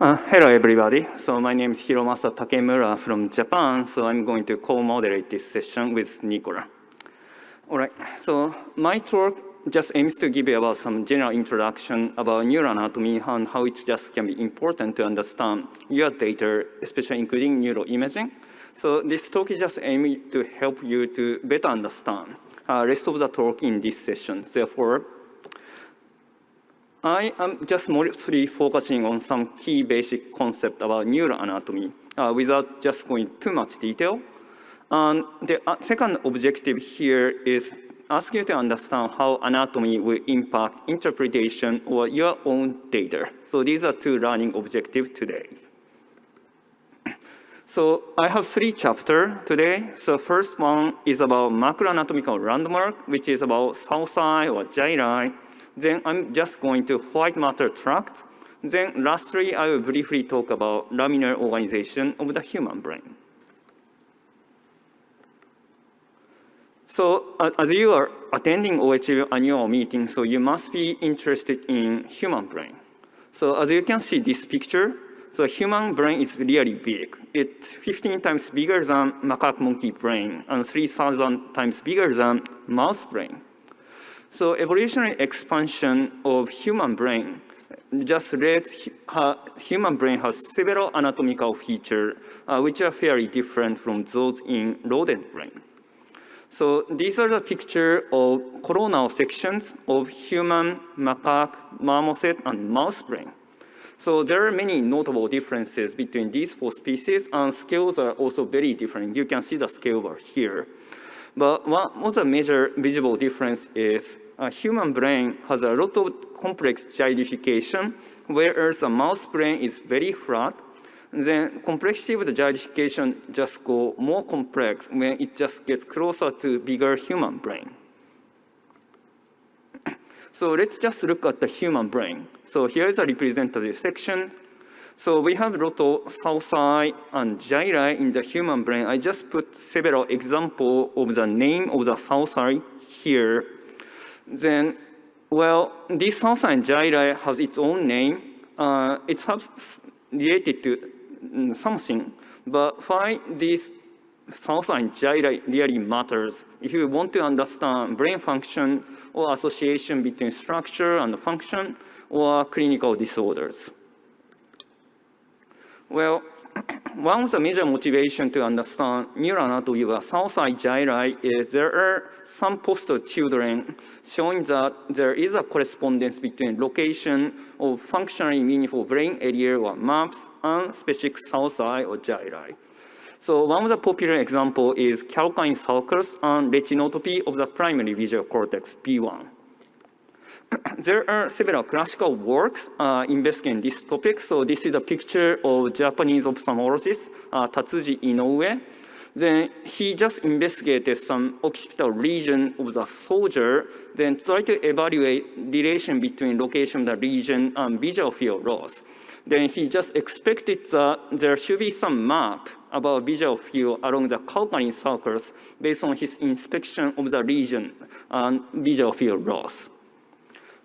Hello, everybody. So my name is Hiromasa Takemura from Japan. So I'm going to co-moderate this session with Nicola. All right. So my talk just aims to give you about some general introduction about neuroanatomy and how it just can be important to understand your data, especially including neuroimaging. So this talk is just aimed to help you to better understand rest of the talk in this session. Therefore, I am just mostly focusing on some key basic concept about neuroanatomy without just going too much detail. And the second objective here is ask you to understand how anatomy will impact interpretation or your own data. So these are two learning objectives today. So I have 3 chapters today. So first one is about macroanatomical landmark, which is about sulci or gyri. Then I'm just going to white matter tract. Then lastly, I will briefly talk about laminar organization of the human brain. So as you are attending OHBM annual meeting, so you must be interested in human brain. So as you can see this picture, so human brain is really big. It's 15 times bigger than macaque monkey brain and 3,000 times bigger than mouse brain. So evolutionary expansion of human brain just lets human brain has several anatomical features which are fairly different from those in rodent brain. So these are the pictures of coronal sections of human, macaque, marmoset, and mouse brain. So there are many notable differences between these 4 species, and scales are also very different. You can see the scale bar here. But one of the major visible difference is a human brain has a lot of complex gyrification, whereas a mouse brain is very flat. Then complexity of the gyrification just go more complex when it just gets closer to bigger human brain. So let's just look at the human brain. So here is a representative section. So we have a lot of sulci and gyri in the human brain. I just put several examples of the name of the sulci here. Then, well, this sulci and gyri has its own name. It's related to something, but why these sulci and gyri really matters if you want to understand brain function or association between structure and function or clinical disorders. Well, one of the major motivations to understand neuroanatomy of sulci gyri is there are some poster children showing that there is a correspondence between location of functionally meaningful brain area or maps and specific sulci or gyri. So one of the popular examples is calcarein sulcus and retinotopy of the primary visual cortex, B1. There are several classical works investigating this topic. So this is a picture of Japanese ophthalmologist Tatsuji Inoue. Then he just investigated some occipital region of the soldier, then tried to evaluate relation between location of the region and visual field loss. Then he just expected that there should be some map about visual field along the calcarein sulcus based on his inspection of the region and visual field loss.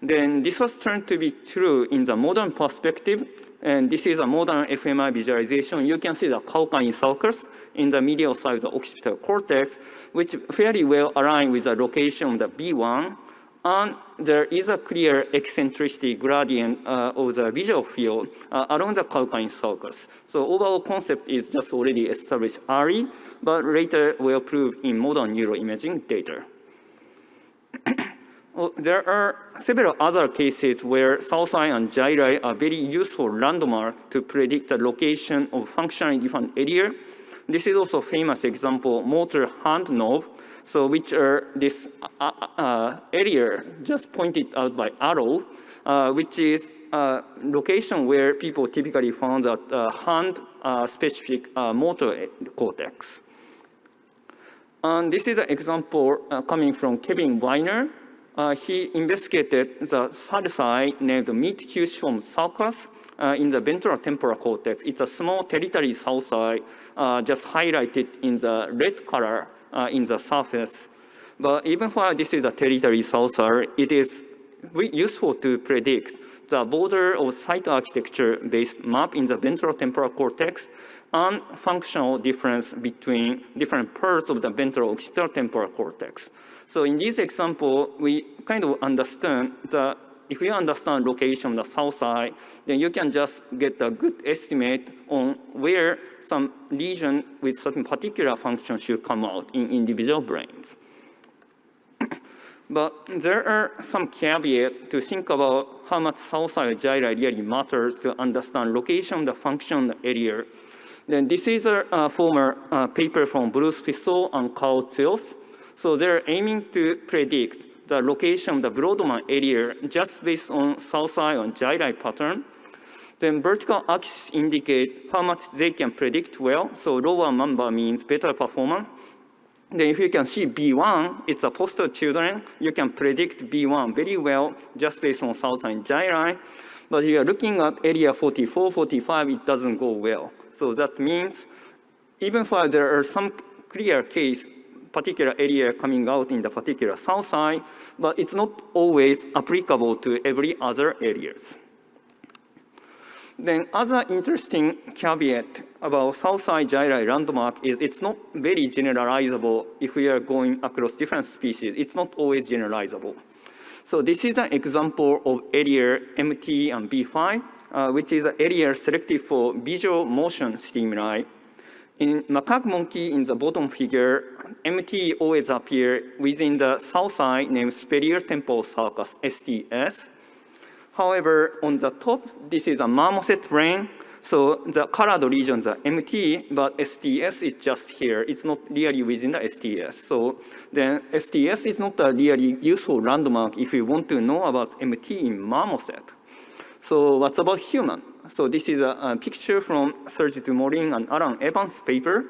Then this was turned to be true in the modern perspective, and this is a modern fMRI visualization. You can see the calcarein sulcus in the medial side of the occipital cortex, which fairly well align with the location of the B1, and there is a clear eccentricity gradient of the visual field along the calcarein sulcus. So overall concept is just already established early, but later will prove in modern neuroimaging data. There are several other cases where sulci and gyri are very useful landmarks to predict the location of functionally different area. This is also a famous example, motor hand knob, so which are this area just pointed out by arrow, which is a location where people typically found that hand-specific motor cortex. And this is an example coming from Kevin Weiner. He investigated the sulci named mid-fusiform sulcus in the ventrotemporal cortex. It's a small territory sulci just highlighted in the red color in the surface. But even while this is a territory sulci, it is useful to predict the border of site architecture-based map in the ventral temporal cortex and functional difference between different parts of the ventral occipital temporal cortex. So in this example, we kind of understand that if you understand location of the sulci, then you can just get a good estimate on where some region with certain particular function should come out in individual brains. But there are some caveats to think about how much sulci or gyri really matters to understand location of the function of the area. Then this is a former paper from Bruce Fissel and Carl Zeus. So they're aiming to predict the location of the Brodmann area just based on sulci and gyri pattern. Then vertical axis indicate how much they can predict well. So lower number means better performance. Then if you can see B1, it's a poster children. You can predict B1 very well just based on sulci and gyri. But if you are looking at area 44, 45, it doesn't go well. So that means even if there are some clear case, particular area coming out in the particular sulci, but it's not always applicable to every other areas. Then other interesting caveat about sulci gyri landmark is it's not very generalizable if we are going across different species. It's not always generalizable. So this is an example of area MT and B5, which is an area selected for visual motion stimuli. In macaque monkey, in the bottom figure, MT always appear within the sulci named superior temporal sulcus, STS. However, on the top, this is a marmoset brain. So the colored regions are MT, but STS is just here. It's not really within the STS. So then STS is not a really useful landmark if you want to know about MT in marmoset. So what's about human? So this is a picture from Serge Dumoulin and Alan Evans' paper.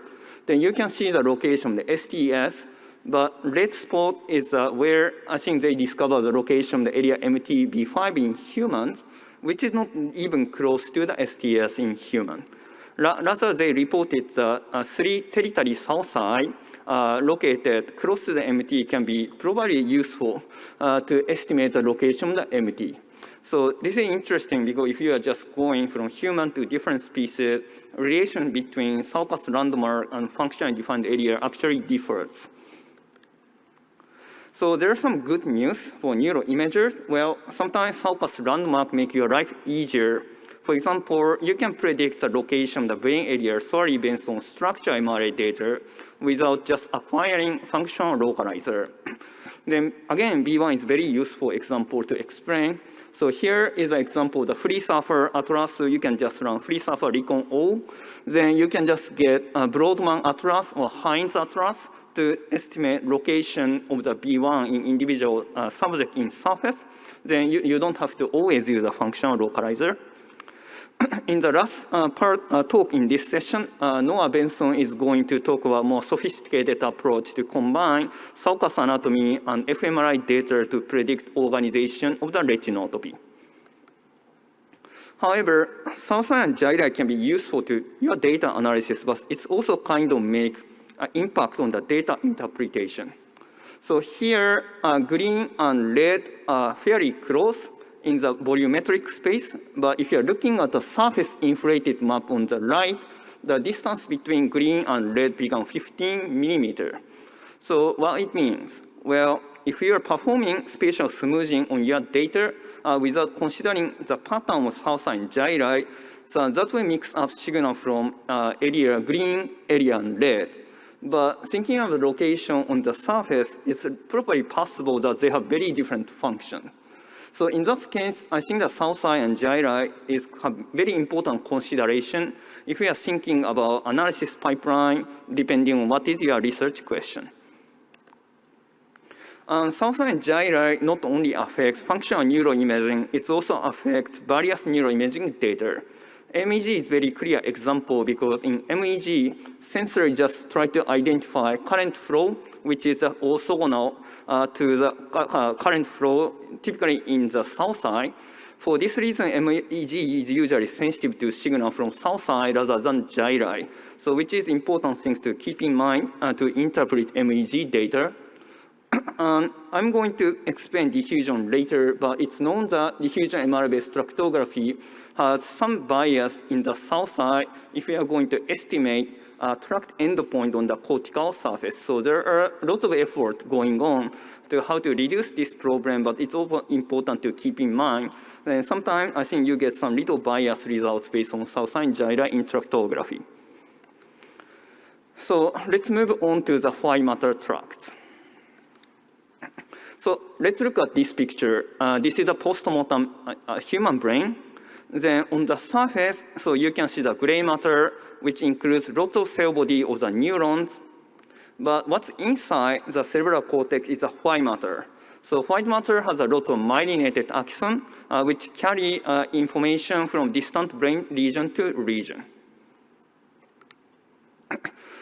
Then you can see the location of the STS. But red spot is where I think they discovered the location of the area MTB5 in humans, which is not even close to the STS in human. Rather, they reported 3 territory sulci located close to the MT can be probably useful to estimate the location of the MT. So this is interesting because if you are just going from human to different species, relation between sulcus landmark and functionally defined area actually differs. So there's some good news for neuroimagers. Well, sometimes sulcus landmark make your life easier. For example, you can predict the location of the brain area solely based on structure MRI data without just acquiring functional localizer. Then again, B1 is very useful example to explain. So here is an example of the free surfer atlas. So you can just run free surfer recon O. Then you can just get a Brodmann atlas or Heinz atlas to estimate location of the B1 in individual subject in surface. Then you don't have to always use a functional localizer. In the last talk in this session, Noah Benson is going to talk about more sophisticated approach to combine sulcus anatomy and fMRI data to predict organization of the retinotopy. However, sulci and gyri can be useful to your data analysis, but it's also kind of make an impact on the data interpretation. So here, green and red are fairly close in the volumetric space, but if you're looking at the surface inflated map on the right, the distance between green and red becomes 15 millimeter. So what it means? Well, if you're performing spatial smoothing on your data without considering the pattern of sulci and gyri, so that will mix up signal from area green, area red. But thinking of the location on the surface, it's probably possible that they have very different function. So in that case, I think the sulci and gyri is a very important consideration if we are thinking about analysis pipeline, depending on what is your research question. Sulci and gyri not only affect functional neuroimaging, it also affects various neuroimaging data. MEG is very clear example because in MEG, sensor just try to identify current flow, which is orthogonal to the current flow typically in the sulci. For this reason, MEG is usually sensitive to signal from sulci rather than gyri. So which is important things to keep in mind to interpret MEG data. I'm going to explain diffusion later, but it's known that diffusion MR-based tractography has some bias in the south side if we are going to estimate a tract endpoint on the cortical surface. So there are lots of effort going on to how to reduce this problem, but it's also important to keep in mind. And sometimes I think you get some little bias results based on south side gyri in tractography. So let's move on to the white matter tracts. So let's look at this picture. This is a postmortem human brain. Then on the surface, so you can see the gray matter, which includes lots of cell body of the neurons. But what's inside the cerebral cortex is the white matter. So white matter has a lot of myelinated axons, which carry information from distant brain region to region.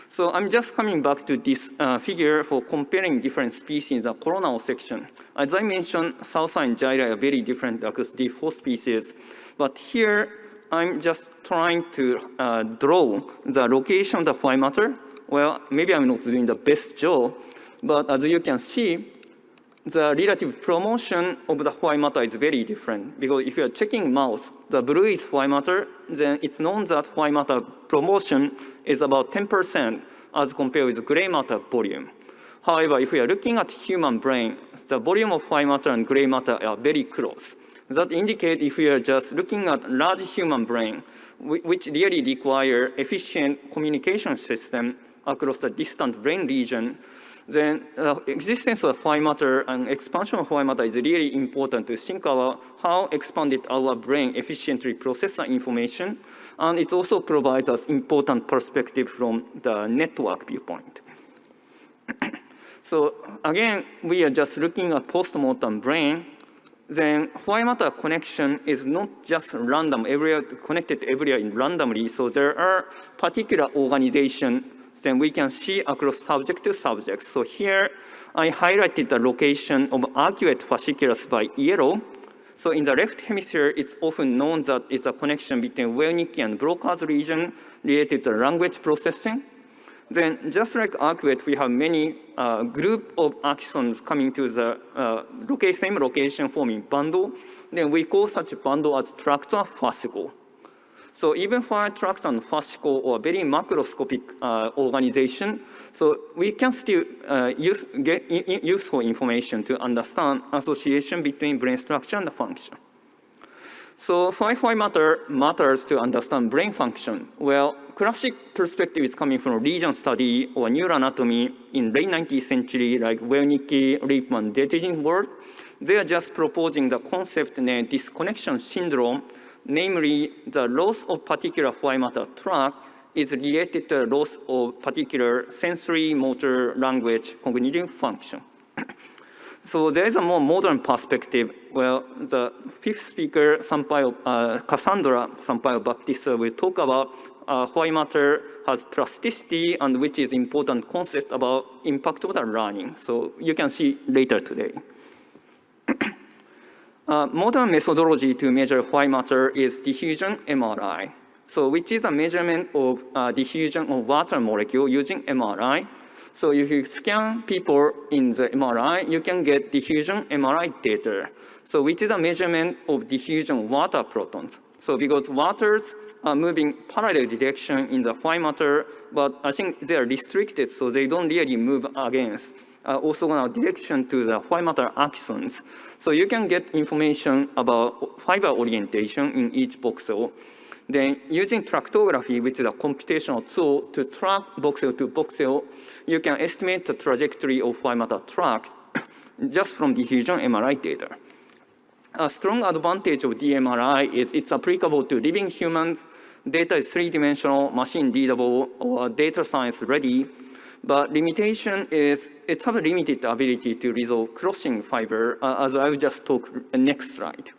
So I'm just coming back to this figure for comparing different species in the coronal section. As I mentioned, sulci and gyri are very different across the four species. But here, I'm just trying to draw the location of the white matter. Well, maybe I'm not doing the best job, but as you can see, the relative promotion of the white matter is very different. Because if you are checking mouse, the blue is white matter, then it's known that white matter promotion is about 10% as compared with gray matter volume. However, if we are looking at human brain, the volume of white matter and gray matter are very close. That indicates if we are just looking at large human brain, which really require efficient communication system across the distant brain region, then existence of white matter and expansion of white matter is really important to think about how expanded our brain efficiently processes information, and it also provides us important perspective from the network viewpoint. So again, we are just looking at postmortem brain. Then white matter connection is not just random, connected everywhere randomly. So there are particular organization then we can see across subject to subject. So here, I highlighted the location of arcuate fasciculus by yellow. So in the left hemisphere, it's often known that it's a connection between Wernicke and Broca's region related to language processing. Then just like arcuate, we have many group of axons coming to the same location forming bundle. Then we call such a bundle as tracts or fascicle. So even for tracts and fascicle or very macroscopic organization, so we can still get useful information to understand association between brain structure and function. So why matters to understand brain function? Well, classic perspective is coming from region study or neuroanatomy in late 19th century, like Wernicke, Lippmann, Detigin work. They are just proposing the concept named disconnection syndrome. Namely, the loss of particular white matter tract is related to the loss of particular sensory, motor, language, cognitive function. So there is a more modern perspective. Well, the fifth speaker, Cassandra Sampaio-Baptista, will talk about white matter has plasticity and which is important concept about impact of the learning. So you can see later today. Modern methodology to measure white matter is diffusion MRI, so which is a measurement of diffusion of water molecule using MRI. So if you scan people in the MRI, you can get diffusion MRI data, so which is a measurement of diffusion water protons. So because waters are moving parallel direction in the white matter, but I think they are restricted, so they don't really move against orthogonal direction to the white matter axons. So you can get information about fiber orientation in each voxel. Then using tractography, which is a computational tool to track voxel to voxel, you can estimate the trajectory of white matter tract just from diffusion MRI data. A strong advantage of DMRI is it's applicable to living humans. Data is three-dimensional, machine readable, or data science ready. But limitation is it has a limited ability to resolve crossing fiber, as I will just talk next slide.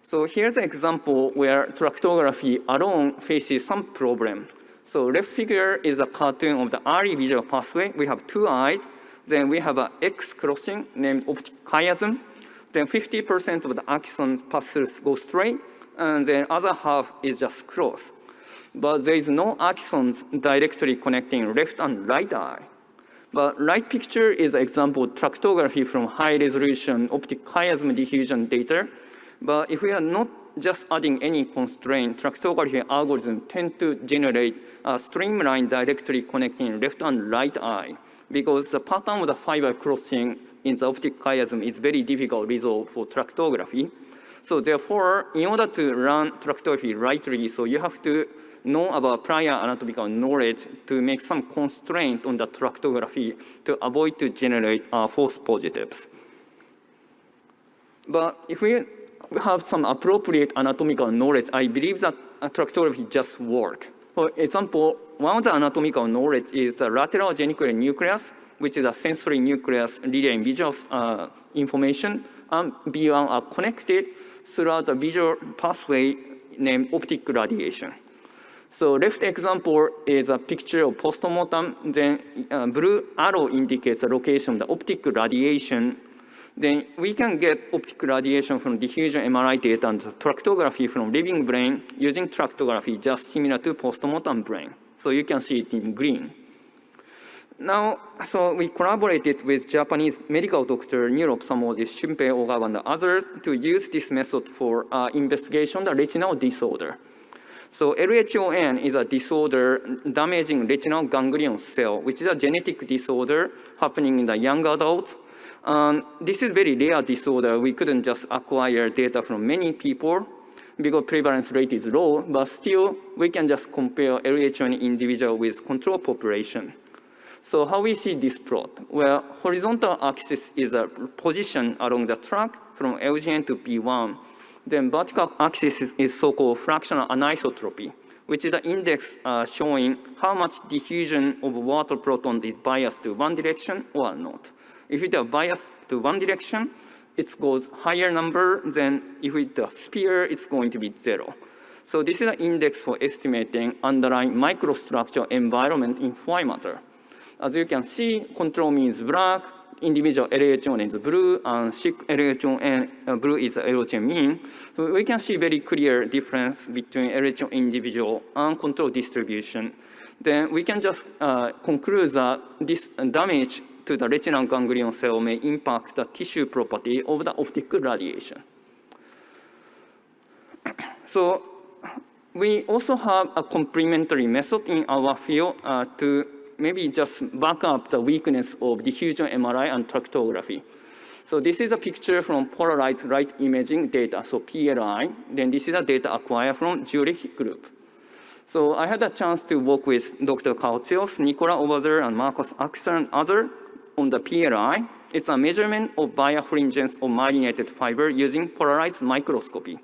So here's an example where tractography alone faces some problem. So left figure is a cartoon of the early visual pathway. We have two eyes. Then we have an X crossing named optic chiasm. Then 50% of the axons go straight, and then other half is just cross. But there is no axons directly connecting left and right eye. But right picture is an example of tractography from high-resolution optic chiasm diffusion data. But if we are not just adding any constraint, tractography algorithms tend to generate a streamline directly connecting left and right eye, because the pattern of the fiber crossing in the optic chiasm is very difficult to resolve for tractography. So therefore, in order to run tractography rightly, so you have to know about prior anatomical knowledge to make some constraint on the tractography to avoid to generate false positives. But if we have some appropriate anatomical knowledge, I believe that tractography just works. For example, one of the anatomical knowledge is the lateral geniculate nucleus, which is a sensory nucleus relaying visual information, and B1 are connected throughout a visual pathway named optic radiation. So left example is a picture of postmortem. Then blue arrow indicates the location of the optic radiation. Then we can get optic radiation from diffusion MRI data and tractography from living brain using tractography just similar to postmortem brain. So you can see it in green. Now, so we collaborated with Japanese medical doctor, neuroophthalmologist Shunpei Ogawa and others to use this method for investigation of the retinal disorder. So LHON is a disorder damaging retinal ganglion cell, which is a genetic disorder happening in the young adults. This is very rare disorder. We couldn't just acquire data from many people because prevalence rate is low, but still we can just compare LHON individual with control population. So how we see this plot? Well, horizontal axis is a position along the track from LGN to P1. Then vertical axis is so-called fractional anisotropy, which is the index showing how much diffusion of water proton is biased to one direction or not. If it is biased to one direction, it goes higher number than if it's a sphere, it's going to be 0. So this is an index for estimating underlying microstructural environment in white matter. As you can see, control means black, individual LHON is blue, and LHON blue is LHON mean. So we can see very clear difference between LHON individual and control distribution. Then we can just conclude that this damage to the retinal ganglion cell may impact the tissue property of the optic radiation. So we also have a complementary method in our field to maybe just back up the weakness of diffusion MRI and tractography. So this is a picture from polarized light imaging data, so PLI. Then this is a data acquired from Zurich group. So I had a chance to work with Dr. Kautsios, Nicola over there, and Marcus Axel and others on the PLI. It's a measurement of birefringence of myelinated fiber using polarized microscopy.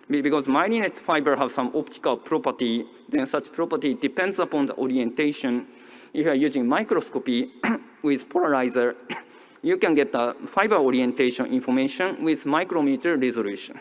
Because myelinated fiber have some optical property, then such property depends upon the orientation. If you are using microscopy with polarizer, you can get the fiber orientation information with micrometer resolution.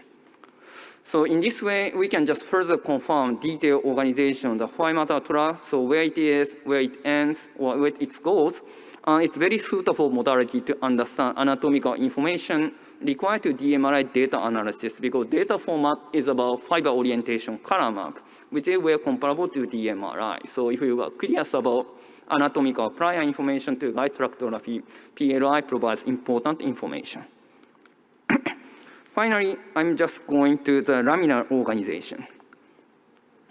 So in this way, we can just further confirm detailed organization of the white matter tract, so where it is, where it ends, or where it goes. It's very suitable modality to understand anatomical information required to DMRI data analysis, because data format is about fiber orientation color map, which is well comparable to DMRI. So if you are curious about anatomical prior information to guide tractography, PLI provides important information. Finally, I'm just going to the laminar organization.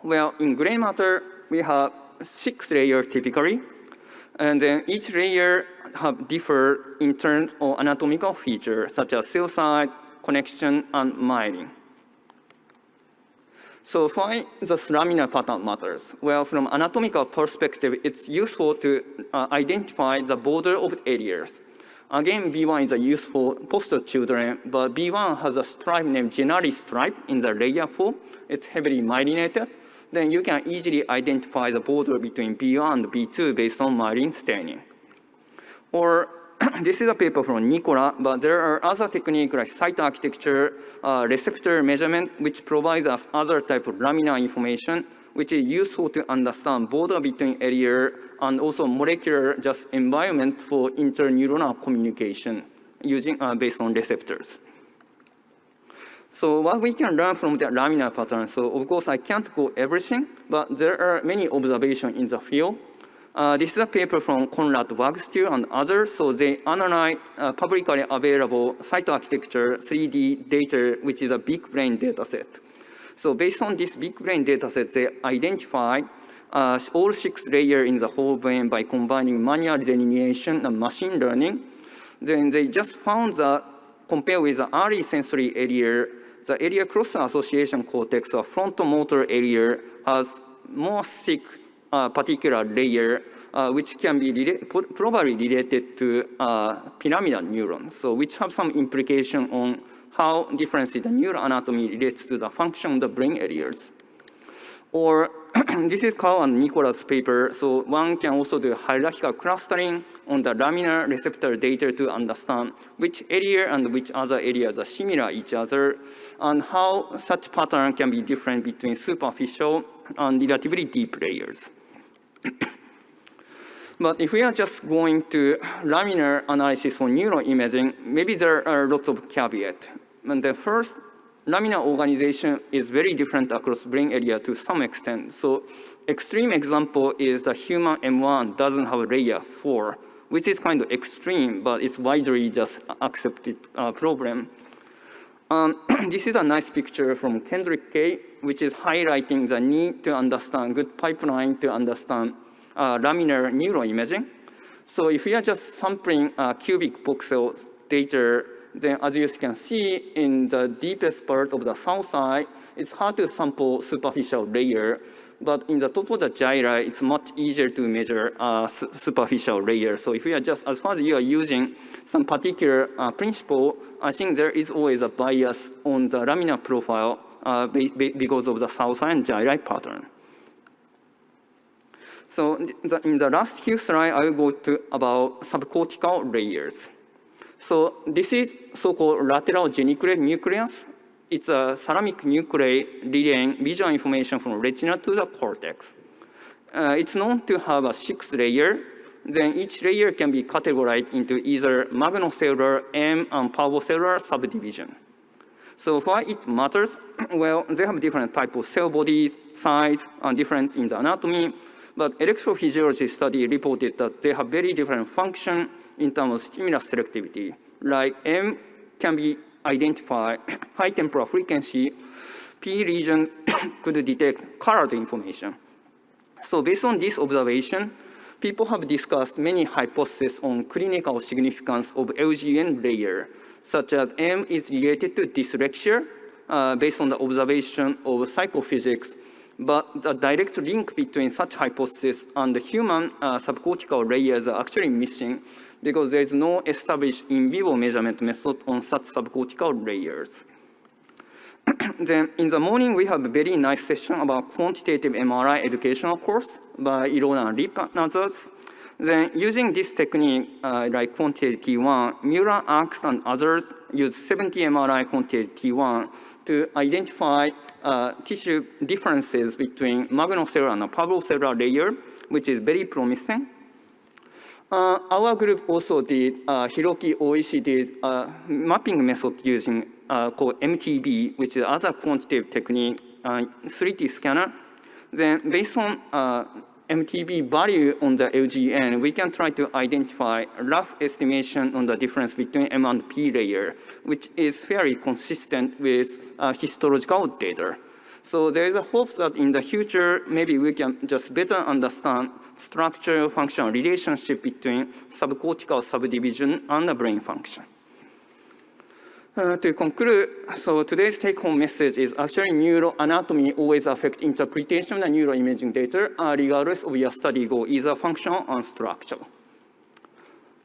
Well, in gray matter, we have 6 layers typically, and then each layer have differ in terms of anatomical features such as cell site, connection, and myelin. So why the laminar pattern matters? Well, from anatomical perspective, it's useful to identify the border of areas. Again, B1 is a useful poster children, but B1 has a stripe named Genari stripe in the layer 4. It's heavily myelinated. Then you can easily identify the border between B1 and B2 based on myelin staining. Or this is a paper from Nicola, but there are other techniques like site architecture, receptor measurement, which provides us other type of laminar information, which is useful to understand border between area and also molecular just environment for interneuronal communication using based on receptors. So what we can learn from the laminar pattern, so of course I can't go everything, but there are many observations in the field. This is a paper from Konrad Wagstür and others. So they analyze publicly available cytoarchitecture 3D data, which is a big brain data set. So based on this big brain data set, they identify all 6 layers in the whole brain by combining manual delineation and machine learning. Then they just found that compared with the early sensory area, the area cluster association cortex or frontal motor area has more thick particular layer, which can be probably related to pyramidal neurons, so which have some implication on how differently the neuroanatomy relates to the function of the brain areas. Or this is Carl and Nicholas' paper, so one can also do hierarchical clustering on the laminar receptor data to understand which area and which other areas are similar each other, and how such pattern can be different between superficial and relatively deep layers. But if we are just going to laminar analysis for neuroimaging, maybe there are lots of caveats. And the first, laminar organization is very different across brain area to some extent. So extreme example is the human M1 doesn't have layer 4, which is kind of extreme, but it's widely just accepted problem. This is a nice picture from Kendrick K, which is highlighting the need to understand good pipeline to understand laminar neuroimaging. So if we are just sampling cubic voxel data, then as you can see in the deepest part of the sulci, it's hard to sample superficial layer. But in the top of the gyri, it's much easier to measure superficial layer. So if you are just, as far as you are using some particular principle, I think there is always a bias on the laminar profile because of the sulci and gyri pattern. So in the last few slides, I will go to about subcortical layers. So this is so-called lateral geniculate nucleus. It's a ceramic nuclei relaying visual information from retina to the cortex. It's known to have a 6th layer. Then each layer can be categorized into either magnocellular, M, and parvocellular subdivision. So why it matters? Well, they have different types of cell bodies, size, and difference in the anatomy. But electrophysiology study reported that they have very different function in terms of stimulus selectivity. Like M can be identified high temporal frequency, P region could detect colored information. So based on this observation, people have discussed many hypotheses on clinical significance of LGN layer, such as M is related to dyslexia based on the observation of psychophysics. But the direct link between such hypothesis and the human subcortical layers are actually missing because there is no established in vivo measurement method on such subcortical layers. Then in the morning, we have a very nice session about quantitative MRI educational course by Ilona Lip and others. Then using this technique, like quantitative T1, Mueller, Axe, and others use 70 MRI quantitative T1 to identify tissue differences between magnocellular and parvocellular layer, which is very promising. Our group also did, Hiroki Oishi did mapping method using called MTB, which is other quantitative technique, 3D scanner. Then based on MTB value on the LGN, we can try to identify rough estimation on the difference between M and P layer, which is fairly consistent with histological data. So there is a hope that in the future, maybe we can just better understand structural functional relationship between subcortical subdivision and the brain function. To conclude, so today's take-home message is actually neuroanatomy always affects interpretation of the neuroimaging data, regardless of your study goal, either functional or structural.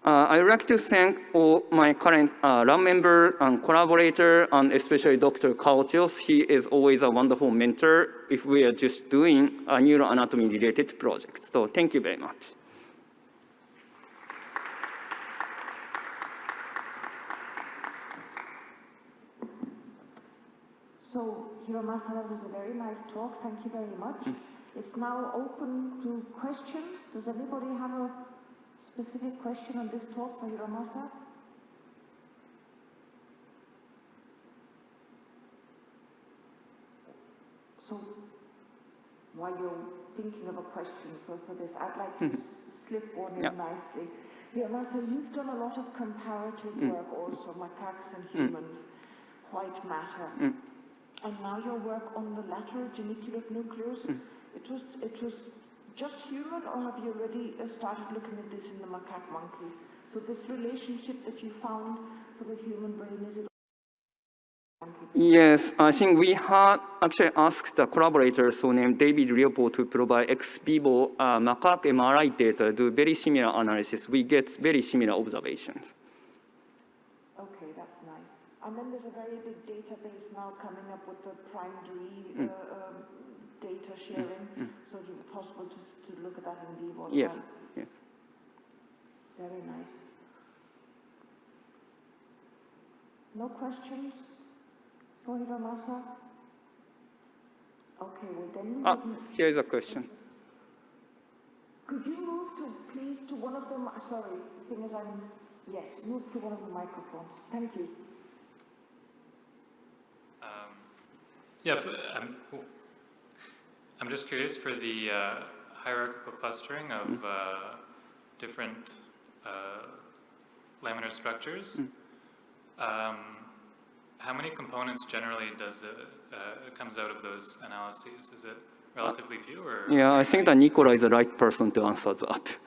I would like to thank all my current lab members and collaborators, and especially Dr. Kaochios. He is always a wonderful mentor if we are just doing a neuroanatomy-related project. So thank you very much. So, Hiromasa, that was a very nice talk. Thank you very much. It's now open to questions. Does anybody have a specific question on this talk for Hiromasa? So, while you're thinking of a question for this. I'd like to slip one in nicely. Hiromasa, you've done a lot of comparative work also, macaques and humans, white matter. And now your work on the lateral geniculate nucleus, it was just human, or have you already started looking at this in the macaque monkeys? So this relationship that you found for the human brain, is it? Yes, I think we had actually asked the collaborators who named David Leopold to provide ex vivo macaque MRI data to do very similar analysis. We get very similar observations. Okay, that's nice. And then there's a very big database now coming up with the primary data sharing, so it's possible to look at that in vivo as Yes, well. yes. Very nice. No questions for Hiromasa? Okay, well then... Here is a question. Could you move please to one of them? Sorry, the thing is yes, move to one of the microphones. Thank you. Yeah, I'm just curious for the hierarchical clustering of different laminar structures. How many components generally does comes out of those analyses? Is it relatively few, or? Yeah, I think that Nicola is the right person to answer that.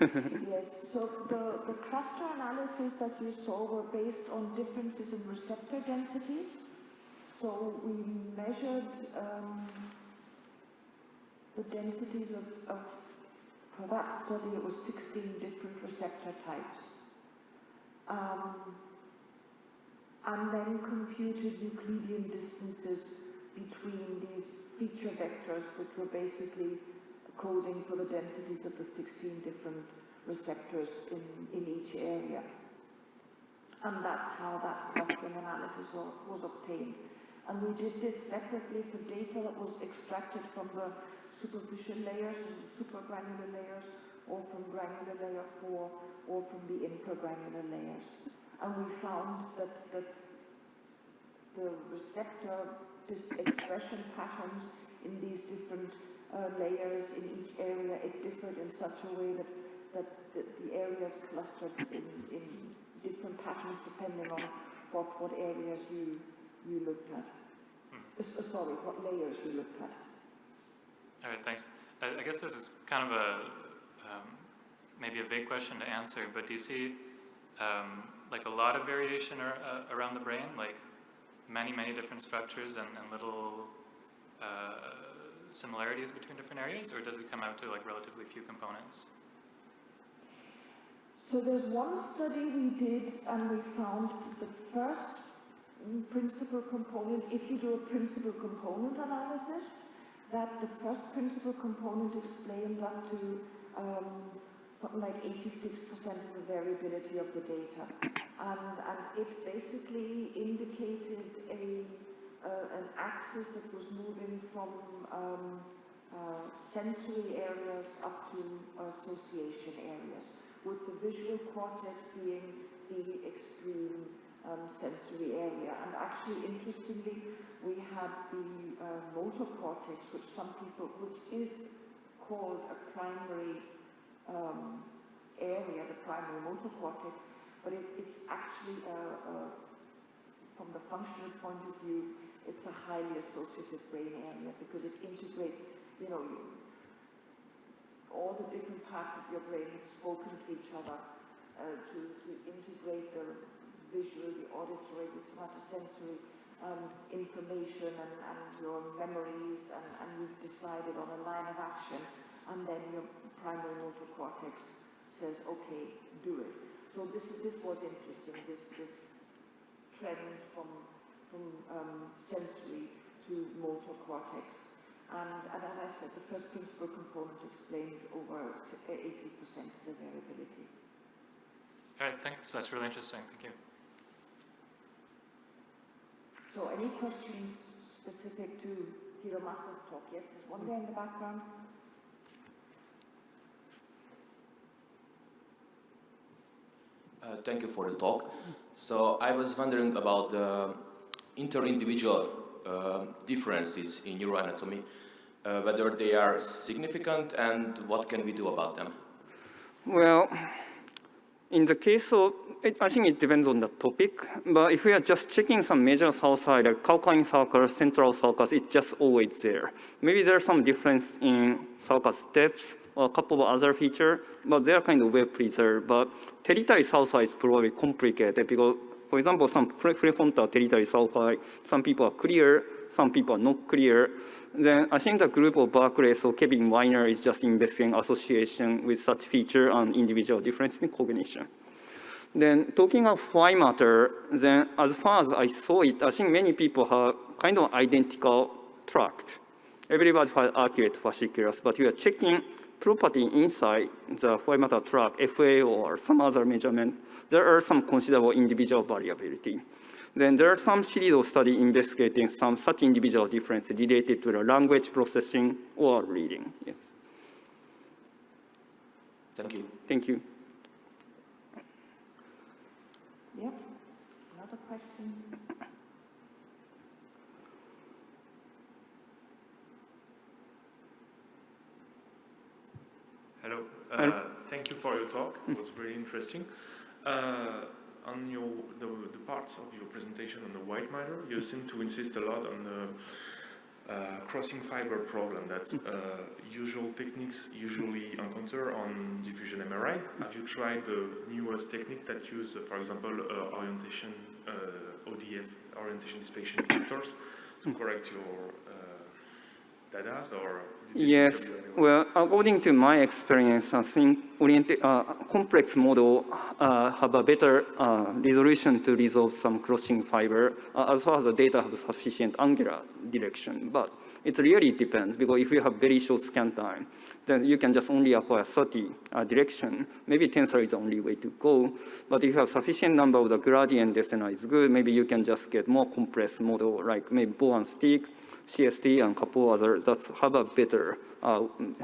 Yes, so the cluster analysis that you saw were based on differences in receptor densities. So we measured the densities of, for that study, it was 16 different receptor types. And then computed Euclidean distances between these feature vectors, which were basically coding for the densities of the 16 different receptors in each area. And that's how that clustering analysis was obtained. And we did this separately for data that was extracted from the superficial layers, supragranular layers, or from granular layer 4, or from the infragranular layers. And we found that the receptor expression patterns in these different layers in each area, it differed in such a way that the areas clustered in different patterns depending on what areas you looked at. Sorry, what layers you looked at. All right, thanks. I guess this is kind of a maybe a vague question to answer, but do you see like a lot of variation around the brain, like many different structures and little similarities between different areas, or does it come out to like relatively few components? So there's one study we did, and we found the first principal component, if you do a principal component analysis, that the first principal component explained up to something like 86% of the variability of the data. And it basically indicated an axis that was moving from sensory areas up to association areas, with the visual cortex being the extreme sensory area. And actually, interestingly, we had the motor cortex, which is called a primary area, the primary motor cortex, but it's actually, from the functional point of view, it's a highly associative brain area because it integrates, all the different parts of your brain have spoken to each other to integrate the visual, the auditory, the somatosensory information and your memories, and you've decided on a line of action, and then your primary motor cortex says, okay, do it. So this was interesting, this trend from sensory to motor cortex. And as I said, the first principal component explained over 80% of the variability. All right, thanks. That's really interesting. Thank you. So any questions specific to Hiromasa's talk? Yes, there's one there in the background. Thank you for the talk. So I was wondering about the inter-individual differences in neuroanatomy. whether they are significant and what can we do about them? Well, in the case of, I think it depends on the topic, but if we are just checking some major sulci, like calcareous sulcus, central sulcus, it's just always there. Maybe there's some difference in sulcus depths or a couple of other features, but they are kind of well preserved. But territory sulci is probably complicated because, for example, some prefrontal territory sulci, some people are clear, some people are not clear. Then I think the group of Berkeley, so Kevin Weiner is just investigating association with such feature and individual difference in cognition. Then talking of white matter, then as far as I saw it, I think many people have kind of identical tract. Everybody has accurate fasciculus, but you are checking property inside the white matter tract, FA or some other measurement, there are some considerable individual variability. Then there are some series of studies investigating some such individual difference related to the language processing or reading. Yes. Thank you. Thank you. Yep, another question. Hello. Hello. Thank you for your talk. It was very interesting. On the parts of your presentation on the white matter, you seem to insist a lot on the crossing fiber problem that usual techniques usually encounter on diffusion MRI. Have you tried the newest technique that use, for example, orientation ODF, orientation displacement factors, to correct your data, or Yes, well, according to my experience, I think complex model have a better resolution to resolve some crossing fiber as far as the data have sufficient angular direction. But it really depends, because if you have very short scan time, then you can just only acquire 30 direction. Maybe tensor is the only way to go. But if you have sufficient number of the gradient descent is good, maybe you can just get more compressed model, like maybe ball and stick, CST and couple other that have a better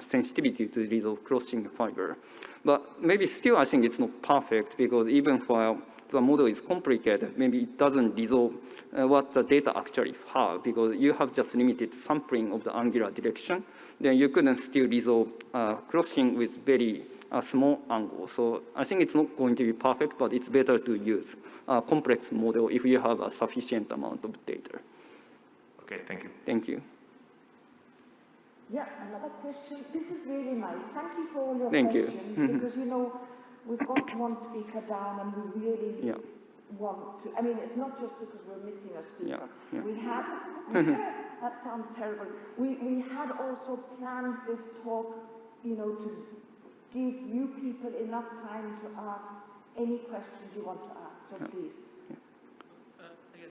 sensitivity to resolve crossing fiber. But maybe still I think it's not perfect, because even while the model is complicated, maybe it doesn't resolve what the data actually have, because you have just limited sampling of the angular direction. Then you couldn't still resolve crossing with very small angle. So I think it's not going to be perfect, but it's better to use a complex model if you have a sufficient amount of data. Okay, thank you. Thank you. Yeah, another question. This is really nice. Thank you for all your Thank you. questions, because, you know, we've got one speaker down and we really want to, I mean, it's not just because we're missing a speaker. We had, that sounds terrible. We had also planned this talk, you know, to give you people enough time to ask any questions you want to ask, so please.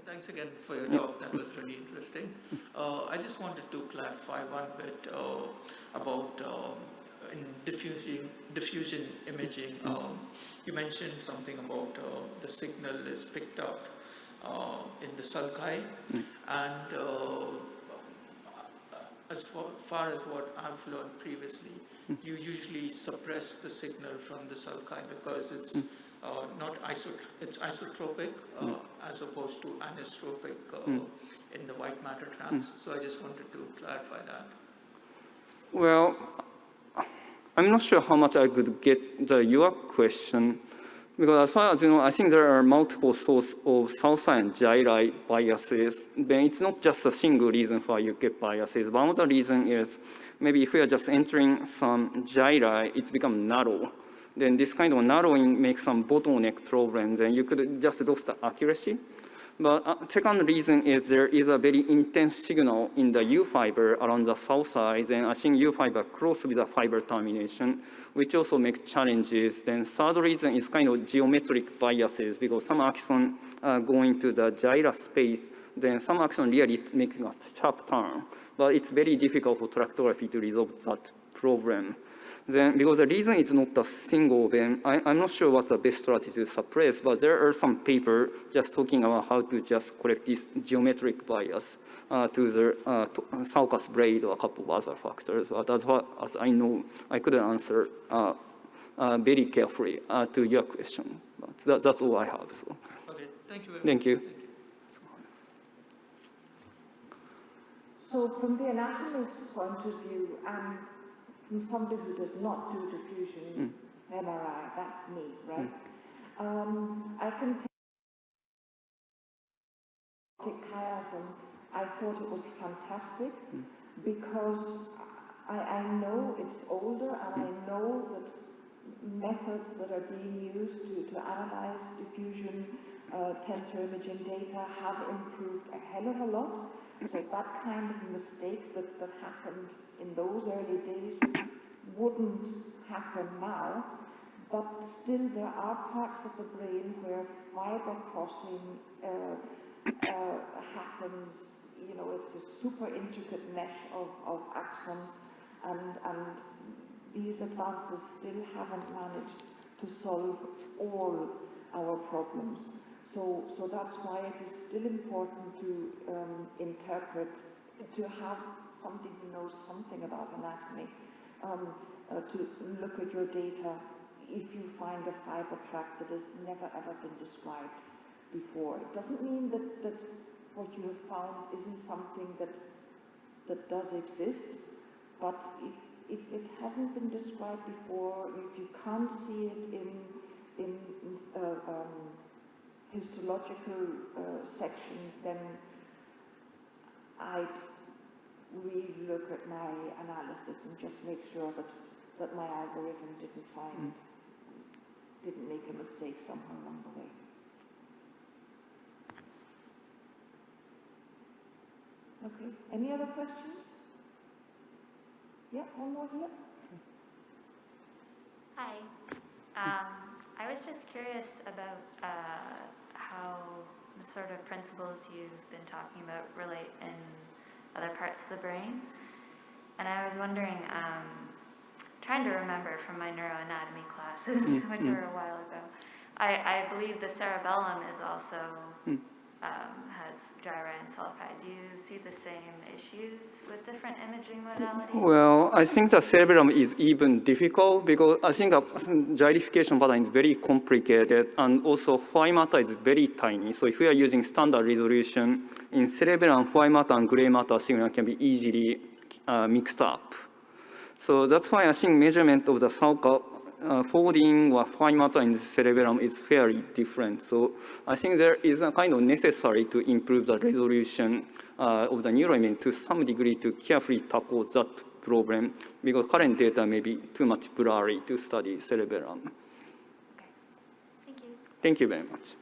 Thanks again for your talk. That was really interesting. I just wanted to clarify one bit about in diffusion imaging. You mentioned something about the signal is picked up in the sulci, and as far as what I've learned previously, you usually suppress the signal from the sulci because it's it's isotropic as opposed to anisotropic in the white matter tracts. So I just wanted to clarify that. Well, I'm not sure how much I could get your question, because as far as you know, I think there are multiple sources of sulci and gyri biases. Then it's not just a single reason why you get biases. One of the reasons is maybe if you are just entering some gyri, it's become narrow. Then this kind of narrowing makes some bottleneck problems, and you could just lose the accuracy. But second reason is there is a very intense signal in the U fiber around the sulci, and I think U fiber cross with the fiber termination, which also makes challenges. Then third reason is kind of geometric biases, because some axon going to the gyra space, then some axon really making a sharp turn. But it's very difficult for tractography to resolve that problem. Then, because the reason is not a single, then I'm not sure what's the best strategy to suppress, but there are some papers just talking about how to just correct this geometric bias to the sulcus braid or a couple of other factors. But as far as I know, I couldn't answer very carefully to your question. But that's all I have. So. Okay, thank you very much. Thank you. So So from the anatomist's point of view, and from somebody who does not do diffusion MRI, that's me, right? I can take chiasm. I thought it was fantastic because I know it's older and I know that methods that are being used to analyze diffusion tensor imaging data have improved a hell of a lot. So that kind of mistake that happened in those early days wouldn't happen now. But still there are parts of the brain where fiber crossing happens. You know, it's a super intricate mesh of axons, and these advances still haven't managed to solve all our problems. So that's why it is still important to interpret, to have somebody who knows something about anatomy, to look at your data if you find a fiber tract that has never ever been described before. It doesn't mean that what you have found isn't something that does exist, but if it hasn't been described before, if you can't see it in histological sections, then I'd re-look at my analysis and just make sure that my algorithm didn't make a mistake somewhere along the way. Okay, any other questions? Yeah, one more here. Hi. I was just curious about how the sort of principles you've been talking about relate in other parts of the brain. And I was wondering, trying to remember from my neuroanatomy classes, which were a while ago, I believe the cerebellum is also has gyri and sulci. Do you see the same issues with different imaging modalities? Well, I think the cerebellum is even difficult because I think gyrification pattern is very complicated, and also white matter is very tiny. So if we are using standard resolution in cerebellum, white matter and gray matter signal can be easily mixed up. So that's why I think measurement of the sulcal folding or white matter in the cerebellum is fairly different. So I think there is a kind of necessary to improve the resolution of the neuroimaging to some degree to carefully tackle that problem, because current data may be too much blurry to study cerebellum. Okay. Thank you. Thank you very much.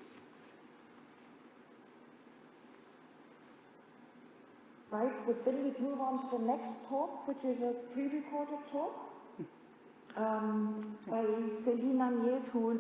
Right, but then we move on to the next talk, which is a pre-recorded talk by Selina Miet, who